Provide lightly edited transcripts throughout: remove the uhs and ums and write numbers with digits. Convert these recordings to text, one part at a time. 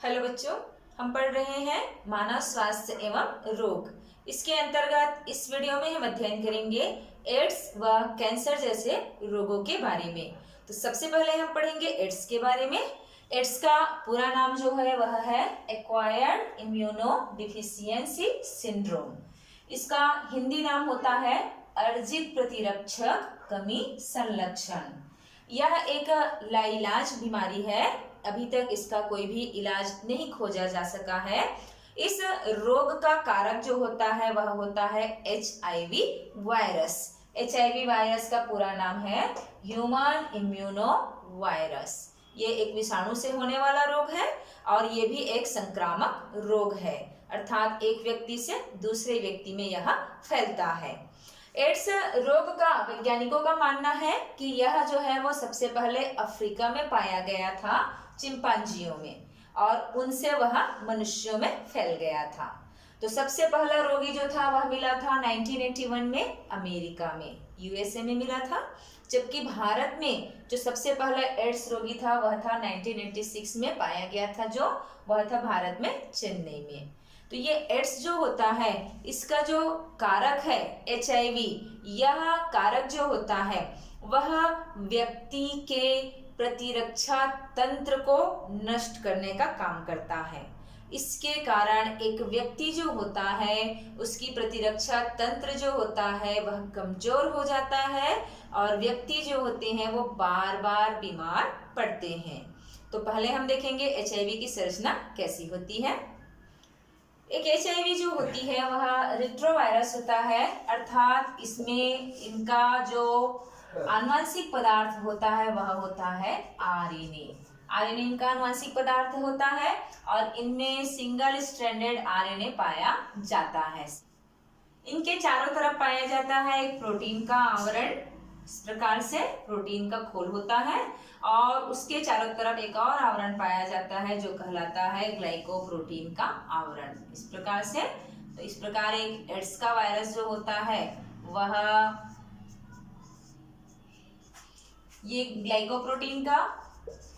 Hello बच्चों, हम पढ़ रहे हैं मानव स्वास्थ्य एवं रोग। इसके अंतर्गत इस वीडियो में हम अध्ययन करेंगे एड्स व कैंसर जैसे रोगों के बारे में। तो सबसे पहले हम पढ़ेंगे एड्स के बारे में। एड्स का पूरा नाम जो है वह है एक्वायर्ड इम्यूनो डिफिशियंसी सिंड्रोम। इसका हिंदी नाम होता है अर्जित प्रतिरक्षक कमी संलक्षण। यह एक लाइलाज बीमारी है। अभी तक इसका कोई भी इलाज नहीं खोजा जा सका है। इस रोग का कारक जो होता है वह होता है HIV वायरस। HIV वायरस का पूरा नाम है ह्यूमन इम्यूनो वायरस। ये एक विषाणु से होने वाला रोग है और ये भी एक संक्रामक रोग है, अर्थात एक व्यक्ति से दूसरे व्यक्ति में यह फैलता है। एड्स रोग का वैज्ञानिकों का मानना है कि यह जो है वो सबसे पहले अफ्रीका में पाया गया था, चिंपांजियों में, और उनसे वह मनुष्यों में फैल गया था। तो सबसे पहला रोगी जो था वह मिला था 1981 में अमेरिका में, USA में मिला था। जबकि भारत में जो सबसे पहला एड्स रोगी था वह था 1986 में पाया गया था, जो वह था भारत में चेन्नई में। तो ये एड्स जो होता है इसका जो कारक है HIV, यह कारक जो होता है वह व्यक्ति के प्रतिरक्षा तंत्र को नष्ट करने का काम करता है। इसके कारण एक व्यक्ति जो होता है उसकी प्रतिरक्षा तंत्र जो होता है वह कमजोर हो जाता है और व्यक्ति जो होते हैं वो बार बार बीमार पड़ते हैं। तो पहले हम देखेंगे HIV की संरचना कैसी होती है। एक HIV जो होती है वह रिट्रोवायरस होता है, अर्थात इसमें इनका जो आनुवंशिक पदार्थ होता है वह होता है RNA। RNA इनका आनुवंशिक पदार्थ होता है और इनमें सिंगल स्ट्रैंडेड RNA पाया जाता है। इनके चारों तरफ पाया जाता है एक प्रोटीन का आवरण। इस प्रकार से प्रोटीन का खोल होता है और उसके चारों तरफ एक और आवरण पाया जाता है जो कहलाता है ग्लाइकोप्रोटीन का आवरण। इस प्रकार से, तो इस प्रकार एक एड्स का वायरस जो होता है वह ये ग्लाइकोप्रोटीन का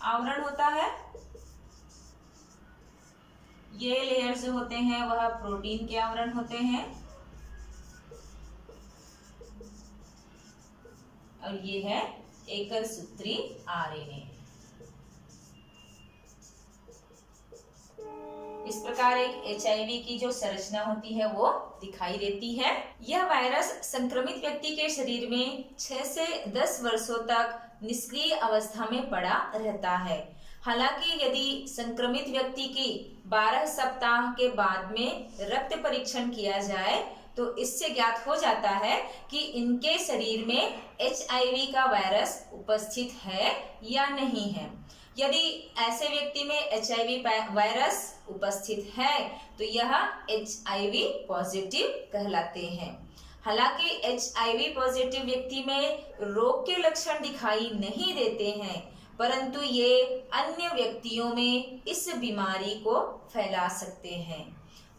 आवरण होता है। ये लेयर्स जो होते हैं वह प्रोटीन के आवरण होते हैं और ये है एकल सूत्री RNA। इस प्रकार एक HIV की जो संरचना होती है वो दिखाई देती है। यह वायरस संक्रमित व्यक्ति के शरीर में 6 से 10 वर्षों तक निष्क्रिय अवस्था में पड़ा रहता है। हालांकि यदि संक्रमित व्यक्ति की 12 सप्ताह के बाद में रक्त परीक्षण किया जाए तो इससे ज्ञात हो जाता है कि इनके शरीर में HIV का वायरस उपस्थित है या नहीं है। यदि ऐसे व्यक्ति में HIV वायरस उपस्थित है तो यह HIV पॉजिटिव कहलाते हैं। हालांकि HIV पॉजिटिव व्यक्ति में रोग के लक्षण दिखाई नहीं देते हैं, परंतु ये अन्य व्यक्तियों में इस बीमारी को फैला सकते हैं।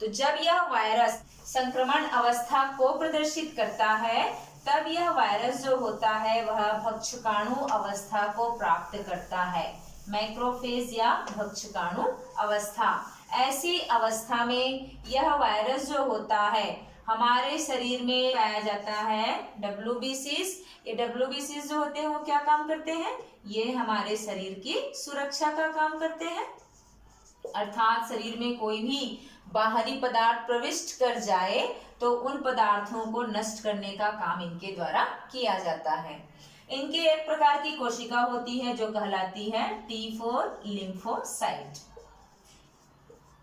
तो जब यह वायरस संक्रमण अवस्था को प्रदर्शित करता है तब यह वायरस जो होता है वह भक्षकाणु अवस्था को प्राप्त करता है, मैक्रोफेज या भक्षकाणु अवस्था। ऐसी अवस्था में यह वायरस जो होता है हमारे शरीर में पाया जाता है WBCs। ये WBCs जो होते हैं वो क्या काम करते हैं? ये हमारे शरीर की सुरक्षा का काम करते हैं, अर्थात शरीर में कोई भी बाहरी पदार्थ प्रविष्ट कर जाए तो उन पदार्थों को नष्ट करने का काम इनके द्वारा किया जाता है। इनके एक प्रकार की कोशिका होती है जो कहलाती है T4 लिम्फोसाइट,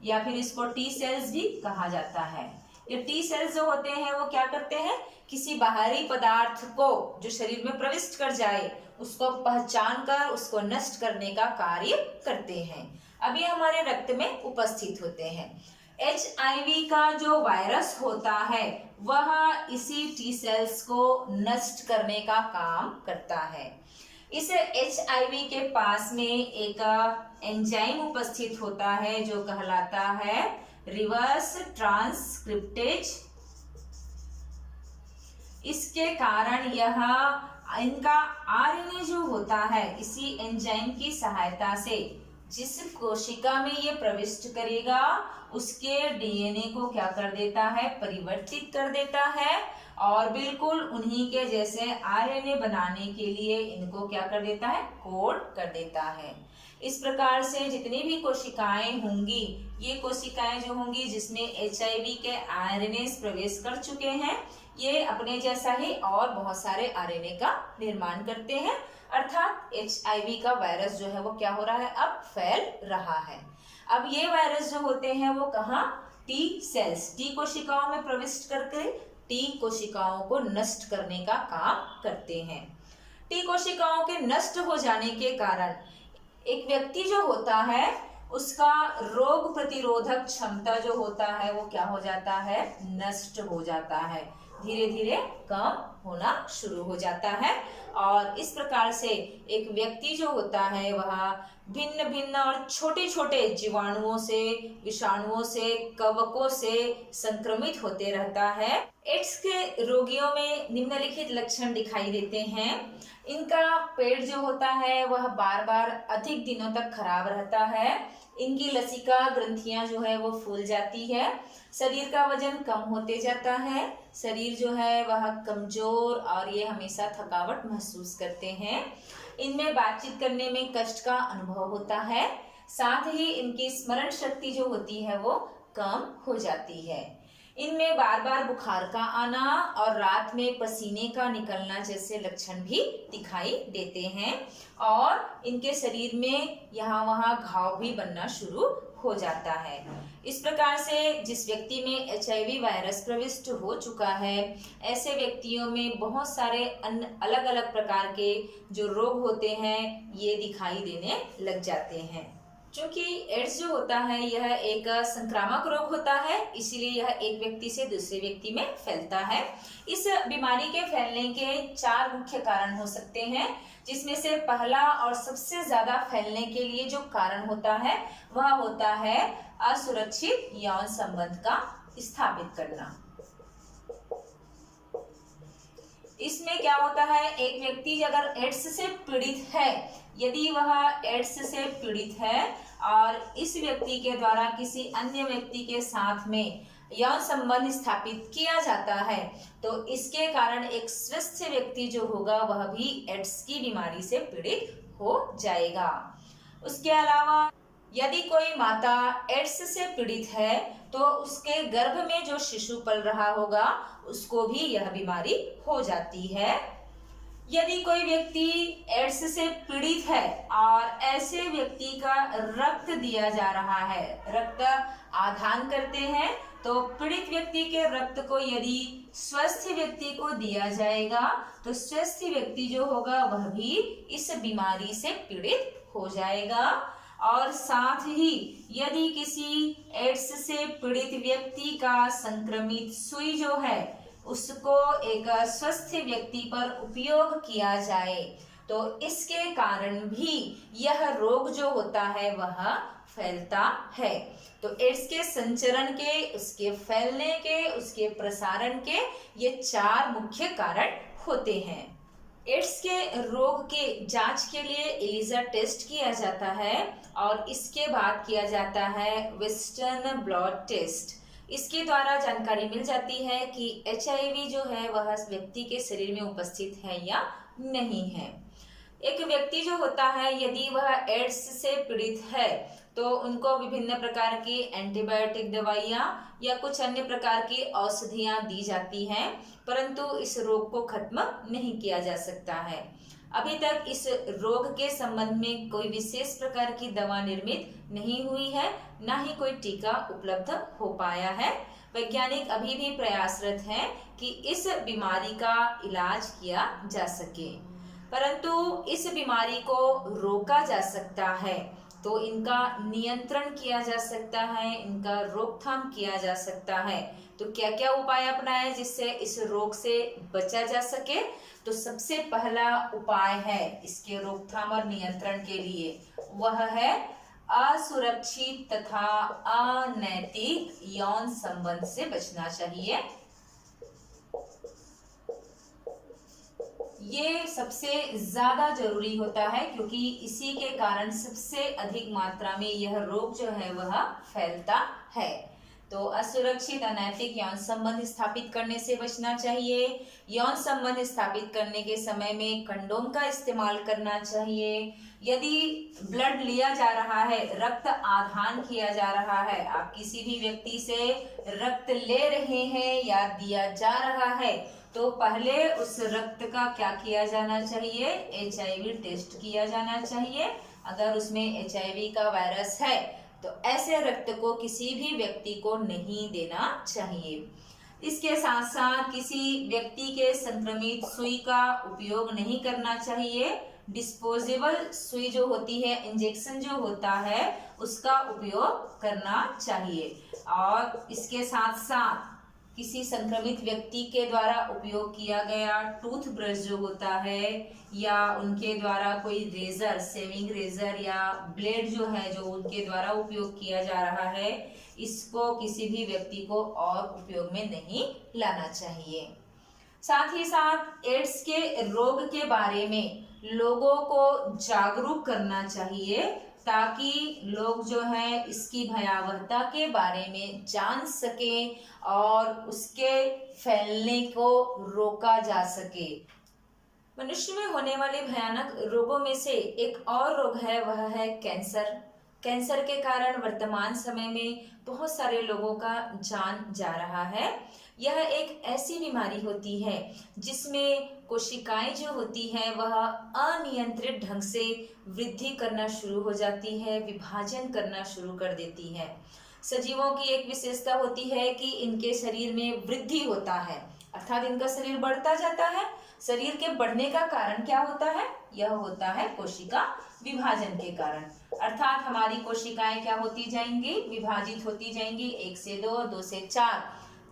या फिर इसको T सेल्स भी कहा जाता है। ये T सेल्स जो होते हैं वो क्या करते हैं? किसी बाहरी पदार्थ को जो शरीर में प्रविष्ट कर जाए उसको पहचान कर उसको नष्ट करने का कार्य करते हैं। अभी हमारे रक्त में उपस्थित होते हैं। HIV का जो वायरस होता है वह इसी T सेल्स को नष्ट करने का काम करता है। इस HIV के पास में एक एंजाइम उपस्थित होता है जो कहलाता है रिवर्स ट्रांसक्रिप्टेज। इसके कारण यह इनका RNA जो होता है इसी एंजाइम की सहायता से जिस कोशिका में ये प्रविष्ट करेगा उसके डीएनए को क्या कर देता है, परिवर्तित कर देता है और बिल्कुल उन्हीं के जैसे आरएनए बनाने के लिए इनको क्या कर देता है, कोड कर देता है। इस प्रकार से जितनी भी कोशिकाएं होंगी, ये कोशिकाएं जो होंगी जिसमें एचआईवी के आरएनए प्रवेश कर चुके हैं, ये अपने जैसा ही और बहुत सारे आरएनए का निर्माण करते हैं, अर्थात एचआईवी का वायरस जो है वो क्या हो रहा है, अब फैल रहा है। अब ये वायरस जो होते हैं वो कहाँ, टी सेल्स, टी कोशिकाओं में प्रविष्ट करके टी कोशिकाओं को नष्ट करने का काम करते हैं। टी कोशिकाओं के नष्ट हो जाने के कारण एक व्यक्ति जो होता है उसका रोग प्रतिरोधक क्षमता जो होता है वो क्या हो जाता है, नष्ट हो जाता है, धीरे धीरे कम होना शुरू हो जाता है। और इस प्रकार से एक व्यक्ति जो होता है वह भिन्न भिन्न और छोटे छोटे जीवाणुओं से, विषाणुओं से, कवकों से संक्रमित होते रहता है। एड्स के रोगियों में निम्नलिखित लक्षण दिखाई देते हैं। इनका पेट जो होता है वह बार बार अधिक दिनों तक खराब रहता है। इनकी लसिका ग्रंथियां जो है वो फूल जाती है। शरीर का वजन कम होते जाता है। शरीर जो है वह कमजोर और ये हमेशा थकावट महसूस करते हैं। इनमें बातचीत करने में कष्ट का अनुभव होता है। साथ ही इनकी स्मरण शक्ति जो होती है वो कम हो जाती है। इनमें बार बार बुखार का आना और रात में पसीने का निकलना जैसे लक्षण भी दिखाई देते हैं और इनके शरीर में यहाँ वहाँ घाव भी बनना शुरू हो जाता है। इस प्रकार से जिस व्यक्ति में एचआईवी वायरस प्रविष्ट हो चुका है, ऐसे व्यक्तियों में बहुत सारे अलग अलग प्रकार के जो रोग होते हैं ये दिखाई देने लग जाते हैं। क्योंकि एड्स जो होता है यह एक संक्रामक रोग होता है, इसीलिए यह एक व्यक्ति से दूसरे व्यक्ति में फैलता है। इस बीमारी के फैलने के 4 मुख्य कारण हो सकते हैं, जिसमें से पहला और सबसे ज्यादा फैलने के लिए जो कारण होता है वह होता है असुरक्षित यौन संबंध का स्थापित करना। इसमें क्या होता है, एक व्यक्ति अगर एड्स से पीड़ित है, यदि वह एड्स से पीड़ित है और इस व्यक्ति के द्वारा किसी अन्य व्यक्ति के साथ में यौन संबंध स्थापित किया जाता है, तो इसके कारण एक स्वस्थ व्यक्ति जो होगा वह भी एड्स की बीमारी से पीड़ित हो जाएगा। उसके अलावा यदि कोई माता एड्स से पीड़ित है तो उसके गर्भ में जो शिशु पल रहा होगा उसको भी यह बीमारी हो जाती है। यदि कोई व्यक्ति एड्स से पीड़ित है और ऐसे व्यक्ति का रक्त दिया जा रहा है, रक्त आदान करते हैं, तो पीड़ित व्यक्ति के रक्त को यदि स्वस्थ व्यक्ति को दिया जाएगा तो स्वस्थ व्यक्ति जो होगा वह भी इस बीमारी से पीड़ित हो जाएगा। और साथ ही यदि किसी एड्स से पीड़ित व्यक्ति का संक्रमित सुई जो है उसको एक स्वस्थ व्यक्ति पर उपयोग किया जाए तो इसके कारण भी यह रोग जो होता है वह फैलता है। तो एड्स के संचरण के, उसके फैलने के, उसके प्रसारण के ये 4 मुख्य कारण होते हैं। एड्स के रोग के जांच के लिए एलिसा टेस्ट किया जाता है और इसके बाद किया जाता है वेस्टर्न ब्लड टेस्ट। इसके द्वारा जानकारी मिल जाती है कि एचआईवी जो है वह व्यक्ति के शरीर में उपस्थित है या नहीं है। एक व्यक्ति जो होता है यदि वह एड्स से पीड़ित है तो उनको विभिन्न प्रकार की एंटीबायोटिक दवाइयाँ या कुछ अन्य प्रकार की औषधियाँ दी जाती हैं, परंतु इस रोग को खत्म नहीं किया जा सकता है। अभी तक इस रोग के संबंध में कोई विशेष प्रकार की दवा निर्मित नहीं हुई है, ना ही कोई टीका उपलब्ध हो पाया है। वैज्ञानिक अभी भी प्रयासरत हैं कि इस बीमारी का इलाज किया जा सके, परंतु इस बीमारी को रोका जा सकता है, तो इनका नियंत्रण किया जा सकता है, इनका रोकथाम किया जा सकता है। तो क्या क्या उपाय अपनाएं जिससे इस रोग से बचा जा सके? तो सबसे पहला उपाय है इसके रोकथाम और नियंत्रण के लिए, वह है असुरक्षित तथा अनैतिक यौन संबंध से बचना चाहिए। ये सबसे ज्यादा जरूरी होता है, क्योंकि इसी के कारण सबसे अधिक मात्रा में यह रोग जो है वह फैलता है। तो असुरक्षित अनैतिक यौन संबंध स्थापित करने से बचना चाहिए। यौन संबंध स्थापित करने के समय में कंडोम का इस्तेमाल करना चाहिए। यदि ब्लड लिया जा रहा है, रक्त आधान किया जा रहा है, आप किसी भी व्यक्ति से रक्त ले रहे हैं या दिया जा रहा है, तो पहले उस रक्त का क्या किया जाना चाहिए? HIV टेस्ट किया जाना चाहिए। अगर उसमें HIV का वायरस है तो ऐसे रक्त को किसी भी व्यक्ति को नहीं देना चाहिए। इसके साथ साथ किसी व्यक्ति के संक्रमित सुई का उपयोग नहीं करना चाहिए। डिस्पोजेबल सुई जो होती है, इंजेक्शन जो होता है, उसका उपयोग करना चाहिए। और इसके साथ साथ किसी संक्रमित व्यक्ति के द्वारा उपयोग किया गया टूथब्रश जो होता है, या उनके द्वारा कोई रेजर, सेविंग रेजर या ब्लेड जो है, जो उनके द्वारा उपयोग किया जा रहा है, इसको किसी भी व्यक्ति को और उपयोग में नहीं लाना चाहिए। साथ ही साथ एड्स के रोग के बारे में लोगों को जागरूक करना चाहिए, ताकि लोग जो है इसकी भयावहता के बारे में जान सके और उसके फैलने को रोका जा सके। मनुष्य में होने वाले भयानक रोगों में से एक और रोग है, वह है कैंसर। कैंसर के कारण वर्तमान समय में बहुत सारे लोगों का जान जा रहा है। यह एक ऐसी बीमारी होती है जिसमें कोशिकाएं जो होती हैं वह अनियंत्रित ढंग से वृद्धि करना शुरू हो जाती है, विभाजन करना शुरू कर देती है। सजीवों की एक विशेषता होती है कि इनके शरीर में वृद्धि होता है, अर्थात इनका शरीर बढ़ता जाता है। शरीर के बढ़ने का कारण क्या होता है? यह होता है कोशिका विभाजन के कारण। अर्थात हमारी कोशिकाएं क्या होती जाएंगी? विभाजित होती जाएंगी, 1 से 2, 2 से 4,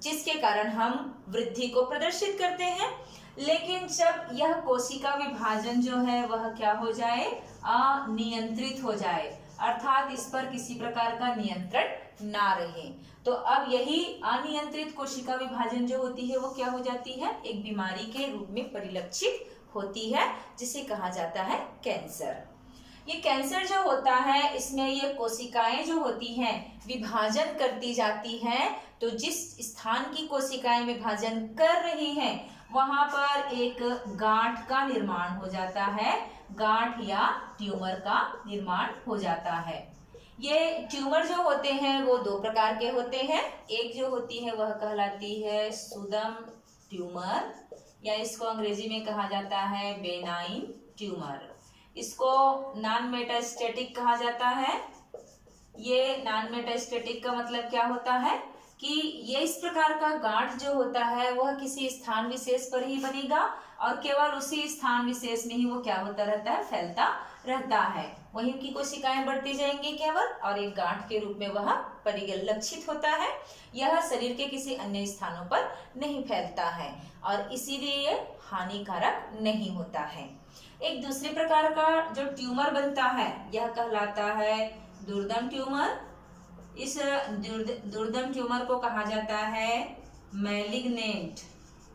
जिसके कारण हम वृद्धि को प्रदर्शित करते हैं। लेकिन जब यह कोशिका विभाजन जो है वह क्या हो जाए? अनियंत्रित हो जाए, अर्थात इस पर किसी प्रकार का नियंत्रण ना रहे, तो अब यही अनियंत्रित कोशिका विभाजन जो होती है वो क्या हो जाती है? एक बीमारी के रूप में परिलक्षित होती है, जिसे कहा जाता है कैंसर। ये कैंसर जो होता है, इसमें ये कोशिकाएं जो होती हैं विभाजन करती जाती हैं। तो जिस स्थान की कोशिकाएं विभाजन कर रही हैं वहां पर एक गांठ का निर्माण हो जाता है, गांठ या ट्यूमर का निर्माण हो जाता है। ये ट्यूमर जो होते हैं वो 2 प्रकार के होते हैं। एक जो होती है वह कहलाती है सुदम ट्यूमर, या इसको अंग्रेजी में कहा जाता है बेनाइन ट्यूमर। इसको नॉन मेटास्टेटिक कहा जाता है। ये नॉन मेटास्टेटिक का मतलब क्या होता है कि ये इस प्रकार का गांठ जो होता है वह किसी स्थान विशेष पर ही बनेगा और केवल उसी स्थान विशेष में ही वो क्या होता रहता है? फैलता रहता है। वहीं की कोशिकाएं बढ़ती जाएंगी केवल, और एक गांठ के रूप में वह परिलक्षित होता है। यह शरीर के किसी अन्य स्थानों पर नहीं फैलता है और इसीलिए हानिकारक नहीं होता है। एक दूसरे प्रकार का जो ट्यूमर बनता है यह कहलाता है दुर्दम ट्यूमर। इस दुर्दम ट्यूमर को कहा जाता है मैलिग्नेंट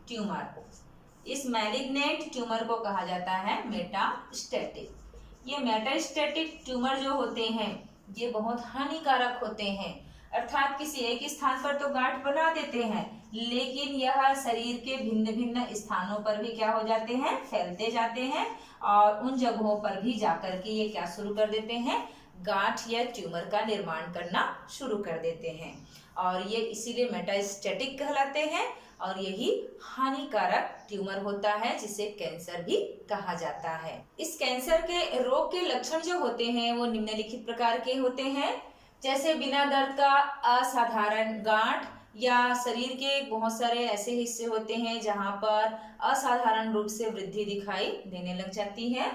ट्यूमर। इस मैलिग्नेंट ट्यूमर को कहा जाता है मेटास्टेटिक। ये मेटास्टेटिक ट्यूमर जो होते हैं ये बहुत हानिकारक होते हैं, अर्थात किसी एक स्थान पर तो गांठ बना देते हैं, लेकिन यह शरीर के भिन्न भिन्न स्थानों पर भी क्या हो जाते हैं? फैलते जाते हैं, और उन जगहों पर भी जाकर के ये क्या शुरू कर देते हैं? गांठ या ट्यूमर का निर्माण करना शुरू कर देते हैं, और ये इसीलिए मेटास्टेटिक कहलाते हैं। और यही हानिकारक ट्यूमर होता है जिसे कैंसर भी कहा जाता है। इस कैंसर के रोग के लक्षण जो होते हैं वो निम्नलिखित प्रकार के होते हैं, जैसे बिना दर्द का असाधारण गांठ, या शरीर के बहुत सारे ऐसे हिस्से होते हैं जहां पर असाधारण रूप से वृद्धि दिखाई देने लग जाती है।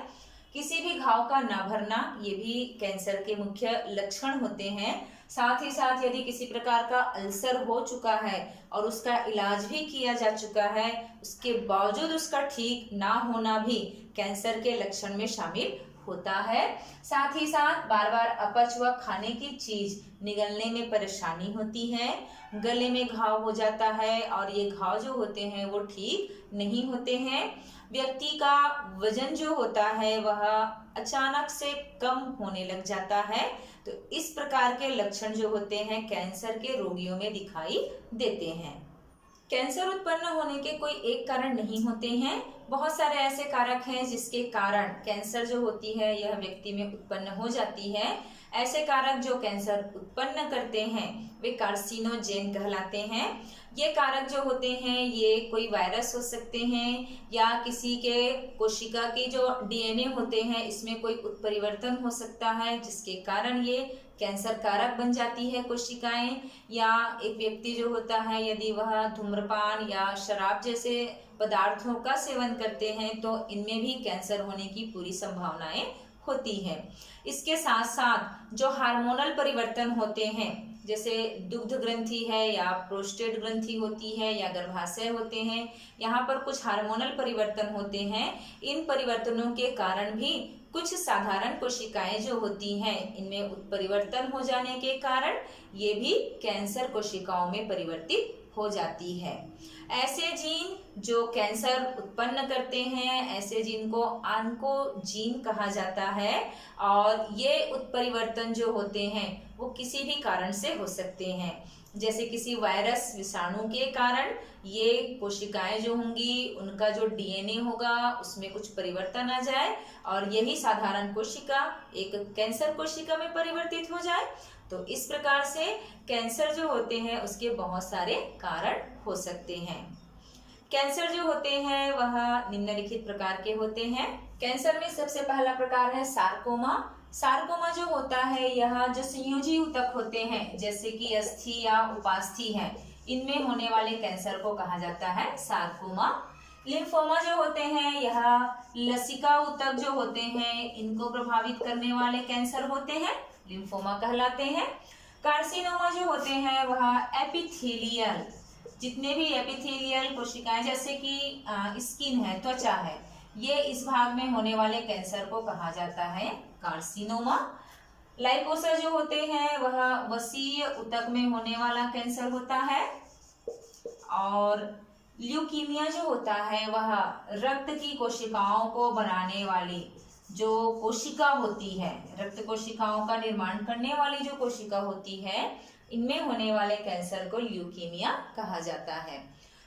किसी भी घाव का ना भरना, ये भी कैंसर के मुख्य लक्षण होते हैं। साथ ही साथ यदि किसी प्रकार का अल्सर हो चुका है और उसका इलाज भी किया जा चुका है, उसके बावजूद उसका ठीक ना होना भी कैंसर के लक्षण में शामिल होता है। साथ ही साथ बार बार अपच व खाने की चीज निगलने में परेशानी होती है, गले में घाव हो जाता है और ये घाव जो होते हैं वो ठीक नहीं होते हैं। व्यक्ति का वजन जो होता है वह अचानक से कम होने लग जाता है। तो इस प्रकार के लक्षण जो होते हैं कैंसर के रोगियों में दिखाई देते हैं। कैंसर उत्पन्न होने के कोई एक कारण नहीं होते हैं, बहुत सारे ऐसे कारक हैं जिसके कारण कैंसर जो होती है यह व्यक्ति में उत्पन्न हो जाती है। ऐसे कारक जो कैंसर उत्पन्न करते हैं वे कार्सिनोजेन कहलाते हैं। ये कारक जो होते हैं ये कोई वायरस हो सकते हैं या किसी के कोशिका की जो डीएनए होते हैं इसमें कोई उत्परिवर्तन हो सकता है जिसके कारण ये कैंसर कारक बन जाती है कोशिकाएं। या एक व्यक्ति जो होता है यदि वह धूम्रपान या शराब जैसे पदार्थों का सेवन करते हैं तो इनमें भी कैंसर होने की पूरी संभावनाएं होती है। इसके साथ साथ जो हार्मोनल परिवर्तन होते हैं जैसे दुग्ध ग्रंथि है या प्रोस्टेट ग्रंथि होती है या गर्भाशय होते हैं, यहाँ पर कुछ हार्मोनल परिवर्तन होते हैं। इन परिवर्तनों के कारण भी कुछ साधारण कोशिकाएं जो होती हैं इनमें उत्परिवर्तन हो जाने के कारण ये भी कैंसर कोशिकाओं में परिवर्तित हो जाती है। ऐसे जीन जो कैंसर उत्पन्न करते हैं ऐसे जीन को ऑन्कोजीन कहा जाता है और ये उत्परिवर्तन जो होते हैं वो किसी भी कारण से हो सकते हैं, जैसे किसी वायरस विषाणु के कारण ये कोशिकाएं जो होंगी उनका जो डीएनए होगा उसमें कुछ परिवर्तन आ जाए और यही साधारण कोशिका एक कैंसर कोशिका में परिवर्तित हो जाए। तो इस प्रकार से कैंसर जो होते हैं उसके बहुत सारे कारण हो सकते हैं। कैंसर जो होते हैं वह निम्नलिखित प्रकार के होते हैं। कैंसर में सबसे पहला प्रकार है सार्कोमा। सार्कोमा जो होता है यह जो संयोजी ऊतक होते हैं जैसे कि अस्थि या उपास्थि है इनमें होने वाले कैंसर को कहा जाता है सार्कोमा। लिम्फोमा जो होते हैं यह लसिका ऊतक जो होते हैं इनको प्रभावित करने वाले कैंसर होते हैं, लिम्फोमा कहलाते हैं। कार्सिनोमा जो होते हैं वह एपिथेलियल, जितने भी एपिथेलियल कोशिकाएं जैसे कि स्किन है, त्वचा है, ये इस भाग में होने वाले कैंसर को कहा जाता है कार्सिनोमा। लाइकोसा जो होते हैं वह वसीय ऊतक में होने वाला कैंसर होता है। और ल्यूकीमिया जो होता है वह रक्त की कोशिकाओं को बनाने वाली जो कोशिका होती है, रक्त कोशिकाओं का निर्माण करने वाली जो कोशिका होती है इनमें होने वाले कैंसर को ल्यूकीमिया कहा जाता है।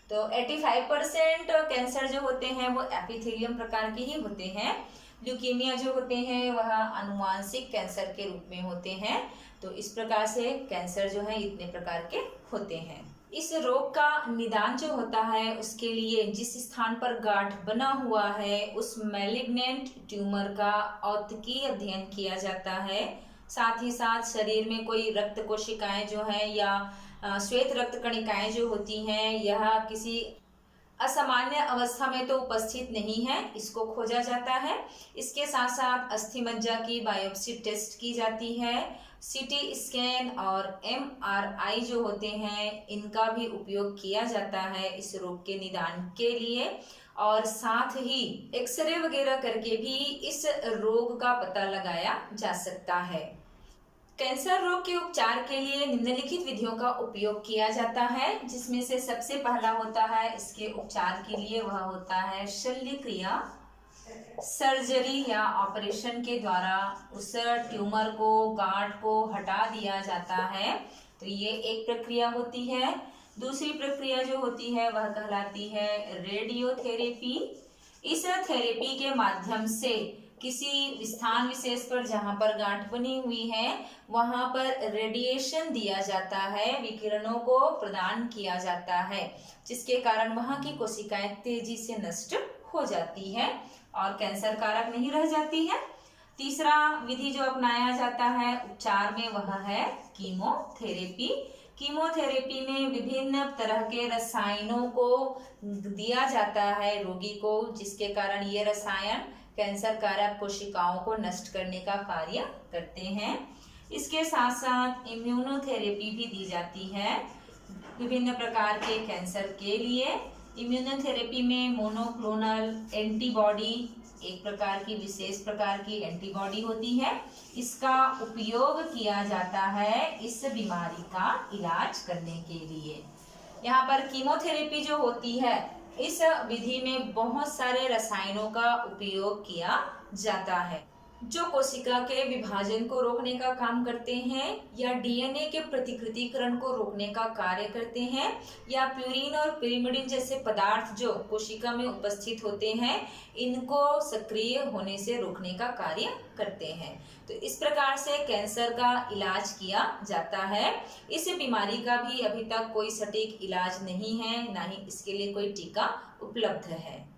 तो 85% कैंसर जो होते हैं वो एपिथेलियम प्रकार के ही होते हैं। ल्यूकीमिया जो होते हैं वह आनुवांशिक कैंसर के रूप में होते हैं। तो इस प्रकार से कैंसर जो है इतने प्रकार के होते हैं। इस रोग का निदान जो होता है उसके लिए जिस स्थान पर गांठ बना हुआ है उस मैलिग्नेंट ट्यूमर का औतकीय अध्ययन किया जाता है। साथ ही साथ शरीर में कोई रक्त कोशिकाएं जो है या श्वेत रक्त कणिकाएं जो होती हैं यह किसी असामान्य अवस्था में तो उपस्थित नहीं है, इसको खोजा जाता है। इसके साथ साथ अस्थि मज्जा की बायोप्सी टेस्ट की जाती है। सीटी स्कैन और एमआरआई जो होते हैं इनका भी उपयोग किया जाता है इस रोग के निदान के लिए। और साथ ही एक्सरे वगैरह करके भी इस रोग का पता लगाया जा सकता है। कैंसर रोग के उपचार के लिए निम्नलिखित विधियों का उपयोग किया जाता है, जिसमें से सबसे पहला होता है इसके उपचार के लिए वह होता है शल्य क्रिया। सर्जरी या ऑपरेशन के द्वारा उस ट्यूमर को, गांठ को हटा दिया जाता है। तो ये एक प्रक्रिया होती है। दूसरी प्रक्रिया जो होती है वह कहलाती है रेडियोथेरेपी। इस थेरेपी के माध्यम से किसी स्थान विशेष पर जहां पर गांठ बनी हुई है वहां पर रेडिएशन दिया जाता है, विकिरणों को प्रदान किया जाता है, जिसके कारण वहां की कोशिकाएं तेजी से नष्ट हो जाती है और कैंसर कारक नहीं रह जाती है। तीसरा विधि जो अपनाया जाता है उपचार में वह है कीमोथेरेपी। कीमोथेरेपी में विभिन्न तरह के रसायनों को दिया जाता है रोगी को, जिसके कारण ये रसायन कैंसर कारक कोशिकाओं को नष्ट करने का कार्य करते हैं। इसके साथ साथ इम्यूनोथेरेपी भी दी जाती है विभिन्न प्रकार के कैंसर के लिए। इम्यूनोथेरेपी में मोनोक्लोनल एंटीबॉडी एक प्रकार की विशेष प्रकार की एंटीबॉडी होती है। इसका उपयोग किया जाता है इस बीमारी का इलाज करने के लिए। यहाँ पर कीमोथेरेपी जो होती है, इस विधि में बहुत सारे रसायनों का उपयोग किया जाता है जो कोशिका के विभाजन को रोकने का काम करते हैं, या डीएनए के प्रतिकृतिकरण को रोकने का कार्य करते हैं, या प्यूरिन और पिरिमिडिन जैसे पदार्थ जो कोशिका में उपस्थित होते हैं, इनको सक्रिय होने से रोकने का कार्य करते हैं। तो इस प्रकार से कैंसर का इलाज किया जाता है। इस बीमारी का भी अभी तक कोई सटीक इलाज नहीं है, ना ही इसके लिए कोई टीका उपलब्ध है।